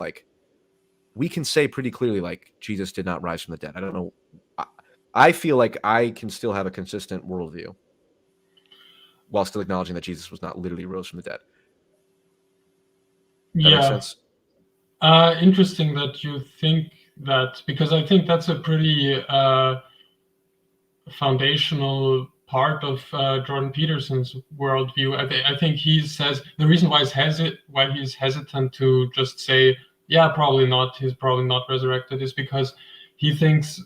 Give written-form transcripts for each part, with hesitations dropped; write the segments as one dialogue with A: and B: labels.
A: like we can say pretty clearly like Jesus did not rise from the dead. I don't know. I feel like I can still have a consistent worldview while still acknowledging that Jesus was not literally rose from the dead. That makes sense?
B: Interesting that you think that, because I think that's a pretty foundational part of Jordan Peterson's worldview. I think he says the reason why he's hesitant to just say, yeah, probably not, he's probably not resurrected, is because he thinks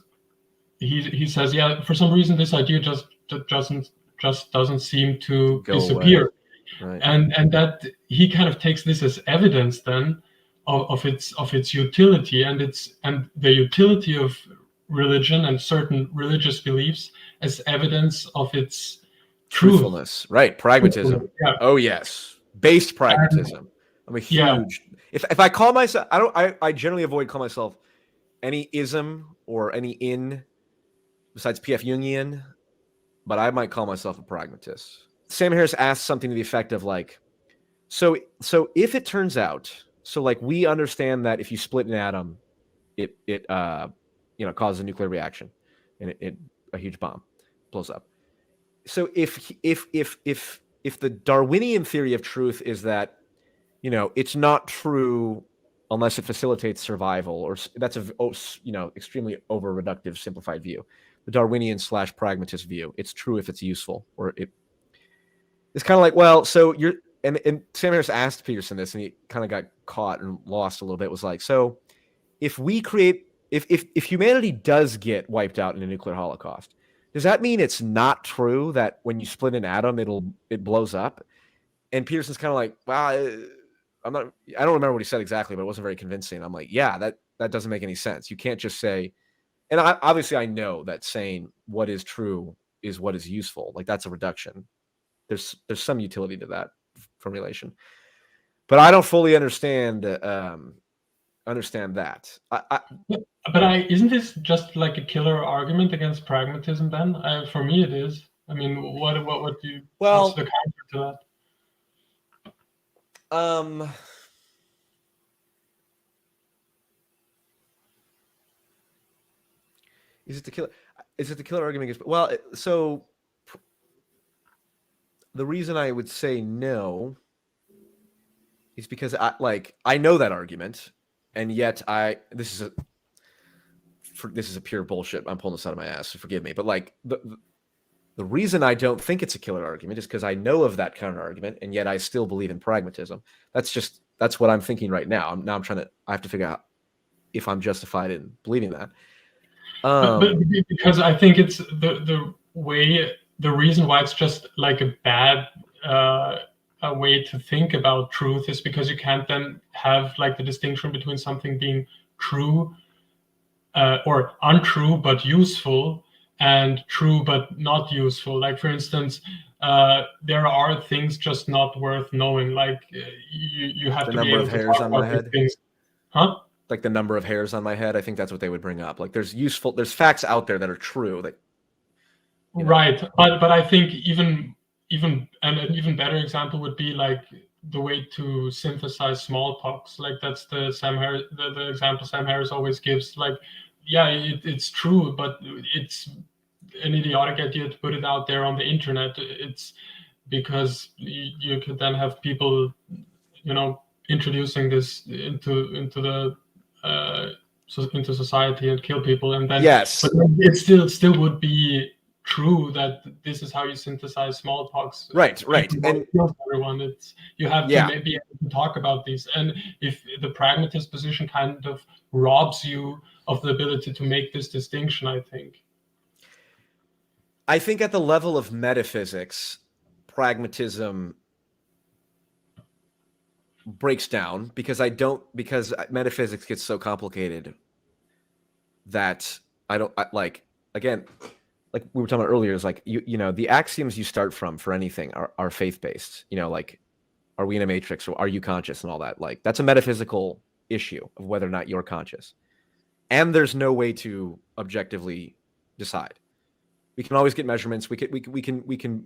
B: he says, yeah, for some reason this idea just doesn't seem to disappear.
A: Right.
B: And that he kind of takes this as evidence then of its utility, and the utility of religion and certain religious beliefs as evidence of its
A: truthfulness, right? Pragmatism.
B: Yeah.
A: Oh yes, based pragmatism. I'm a huge. Yeah. If I call myself, I generally avoid calling myself any ism or any in besides P.F. Jungian, but I might call myself a pragmatist. Sam Harris asked something to the effect of like, so if it turns out, so like we understand that if you split an atom, it causes a nuclear reaction, and it a huge bomb blows up. So if the Darwinian theory of truth is that, it's not true unless it facilitates survival, or that's extremely over reductive simplified view. The Darwinian / pragmatist view, it's true if it's useful, or it's kind of like, well, so you're, and Sam Harris asked Peterson this, and he kind of got caught and lost a little bit. It was like, so if we create, if humanity does get wiped out in a nuclear holocaust, does that mean it's not true that when you split an atom, it blows up? And Peterson's kind of like, well, I don't remember what he said exactly, but it wasn't very convincing. I'm like, yeah, that doesn't make any sense. You can't just say, and obviously I know that saying what is true is what is useful. Like that's a reduction. There's some utility to that formulation, but I don't fully understand that.
B: Isn't this just like a killer argument against pragmatism then? For me, it is. I mean, what do you? What's the counter to
A: that? Is it the killer argument against? Well, so the reason I would say no is because I know that argument, and yet this is a pure bullshit. I'm pulling this out of my ass, so forgive me. But like the reason I don't think it's a killer argument is because I know of that counter argument, and yet I still believe in pragmatism. That's what I'm thinking right now. I have to figure out if I'm justified in believing that.
B: But because I think it's the reason why it's just like a bad a way to think about truth is because you can't then have like the distinction between something being true or untrue but useful, and true but not useful. Like for instance, there are things just not worth knowing. Like you have to be able to talk about these things. Huh?
A: Like the number of hairs on my head. I think that's what they would bring up. Like there's facts out there that are true. That,
B: right. But I think even an even better example would be like the way to synthesize smallpox. Like that's the example Sam Harris always gives. Like, yeah, it's true, but it's an idiotic idea to put it out there on the internet. It's because you could then have people, introducing this into society and kill people, and then
A: yes,
B: but it still would be true that this is how you synthesize smallpox.
A: Right.
B: And everyone, you have to maybe talk about these. And if the pragmatist position kind of robs you of the ability to make this distinction, I think
A: at the level of metaphysics, pragmatism breaks down because metaphysics gets so complicated that again, like we were talking about earlier, is like the axioms you start from for anything are faith-based. Like, are we in a matrix, or are you conscious, and all that. Like that's a metaphysical issue of whether or not you're conscious, and there's no way to objectively decide. We can always get measurements. We can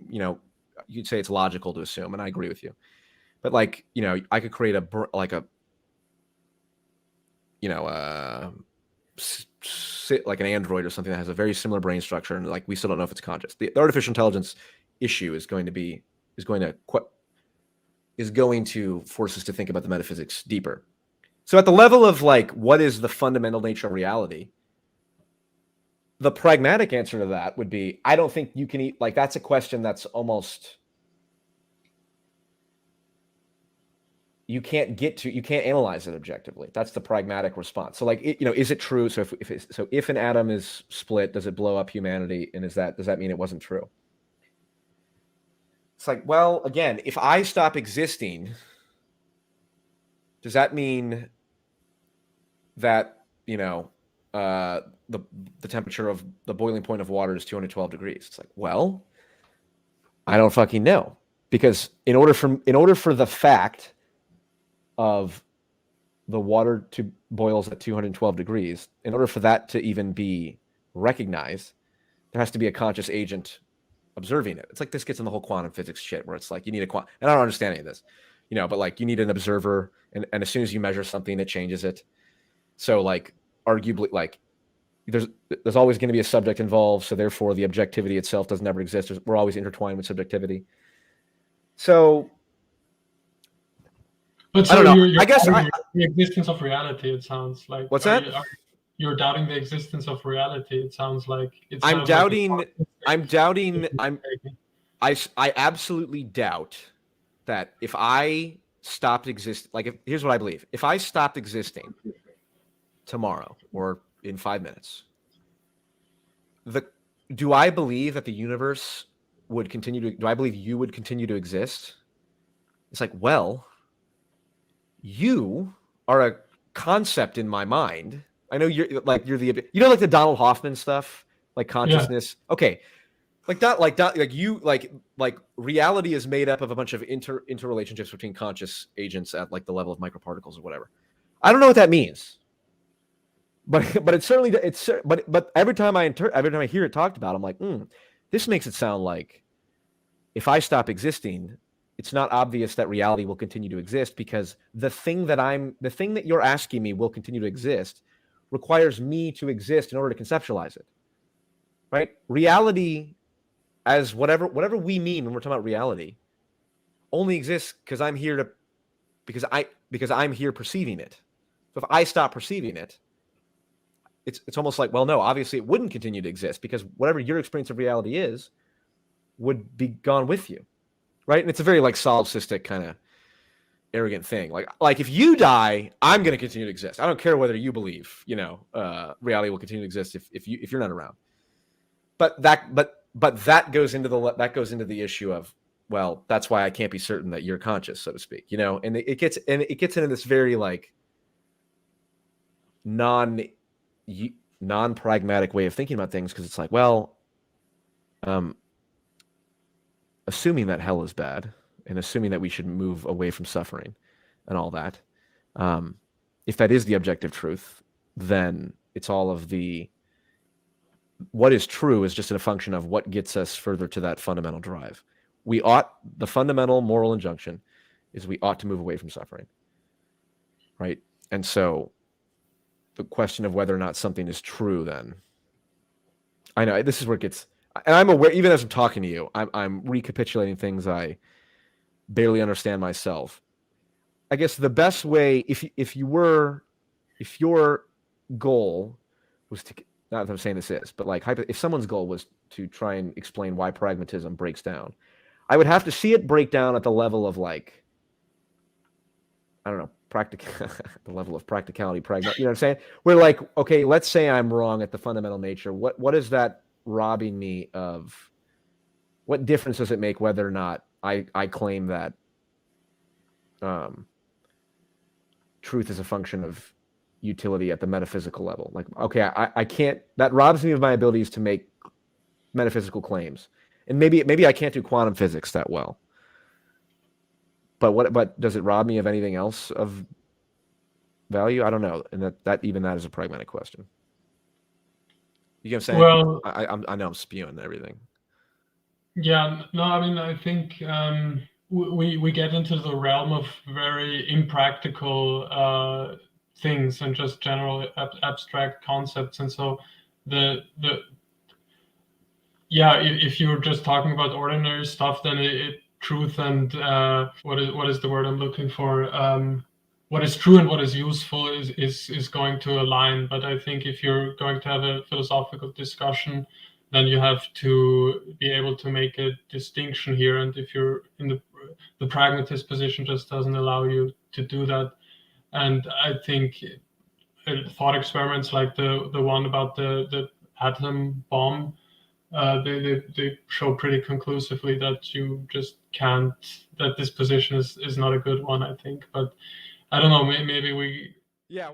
A: you'd say it's logical to assume, and I agree with you. But like, I could create like an android or something that has a very similar brain structure, and like we still don't know if it's conscious. The artificial intelligence issue is going to force us to think about the metaphysics deeper. So at the level of like, what is the fundamental nature of reality? The pragmatic answer to that would be, I don't think you can eat, like, that's a question that's almost, you can't analyze it objectively. That's the pragmatic response. So like, is it true? So if an atom is split, does it blow up humanity? And does that mean it wasn't true? It's like, well, again, if I stop existing, does that mean that, the temperature of the boiling point of water is 212 degrees? It's like, well, I don't fucking know, because in order for the fact of the water to boils at 212 degrees, in order for that to even be recognized, there has to be a conscious agent observing it. It's like, this gets in the whole quantum physics shit where it's like, you need and I don't understand any of this, but like, you need an observer, and as soon as you measure something, it changes it. So like, arguably, like, there's always going to be a subject involved, so therefore the objectivity itself doesn't ever exist. We're always intertwined with subjectivity. So,
B: but so
A: I don't know.
B: You're
A: I guess
B: the existence of reality. It sounds like.
A: What's that?
B: You're doubting the existence of reality. It sounds like.
A: I absolutely doubt that if I stopped existing, like, here's what I believe: if I stopped existing tomorrow or in 5 minutes, do I believe that the universe would continue to? Do I believe you would continue to exist? It's like, well, you are a concept in my mind. I know you're like the Donald Hoffman stuff, like consciousness. Yeah. Okay, like reality is made up of a bunch of interrelationships between conscious agents at like the level of microparticles or whatever. I don't know what that means, but every time I hear it talked about, I'm like, this makes it sound like if I stop existing, it's not obvious that reality will continue to exist, because the thing that you're asking me will continue to exist requires me to exist in order to conceptualize it, right? Reality, as whatever we mean when we're talking about reality, only exists because I'm here perceiving it. So if I stop perceiving it, it's almost like, well, no, obviously it wouldn't continue to exist, because whatever your experience of reality is would be gone with you. Right. And it's a very like solipsistic kind of arrogant thing. Like if you die, I'm going to continue to exist. I don't care whether you believe, reality will continue to exist if you're not around. But that goes into the issue of, well, that's why I can't be certain that you're conscious, so to speak, and it gets into this very like non-pragmatic way of thinking about things. Cause it's like, well, assuming that hell is bad and assuming that we should move away from suffering and all that, if that is the objective truth, then it's all of what is true is just a function of what gets us further to that fundamental drive. The fundamental moral injunction is we ought to move away from suffering, right? And so the question of whether or not something is true, then, I know this is where it gets, and I'm aware, even as I'm talking to you, I'm recapitulating things I barely understand myself. I guess the best way, if your goal was to, not that I'm saying this is, but like if someone's goal was to try and explain why pragmatism breaks down, I would have to see it break down at the level of like, I don't know, the level of practicality, you know what I'm saying? We're like, okay, let's say I'm wrong at the fundamental nature. What is that robbing me of? What difference does it make whether or not I claim that truth is a function of utility at the metaphysical level? Like, okay, I can't, that robs me of my abilities to make metaphysical claims. And maybe I can't do quantum physics that well. But does it rob me of anything else of value? I don't know. And that is a pragmatic question. You know what I'm saying?
B: Well,
A: I know I'm spewing everything.
B: Yeah, no, I mean, I think we get into the realm of very impractical things and just general abstract concepts. And so if you're just talking about ordinary stuff, then truth and what is the word I'm looking for? What is true and what is useful is going to align. But I think if you're going to have a philosophical discussion, then you have to be able to make a distinction here. And if you're in the pragmatist position, just doesn't allow you to do that. And I think thought experiments like the one about the atom bomb, they show pretty conclusively that you just can't, that this position is not a good one, I think. But I don't know, maybe we...
A: Yeah.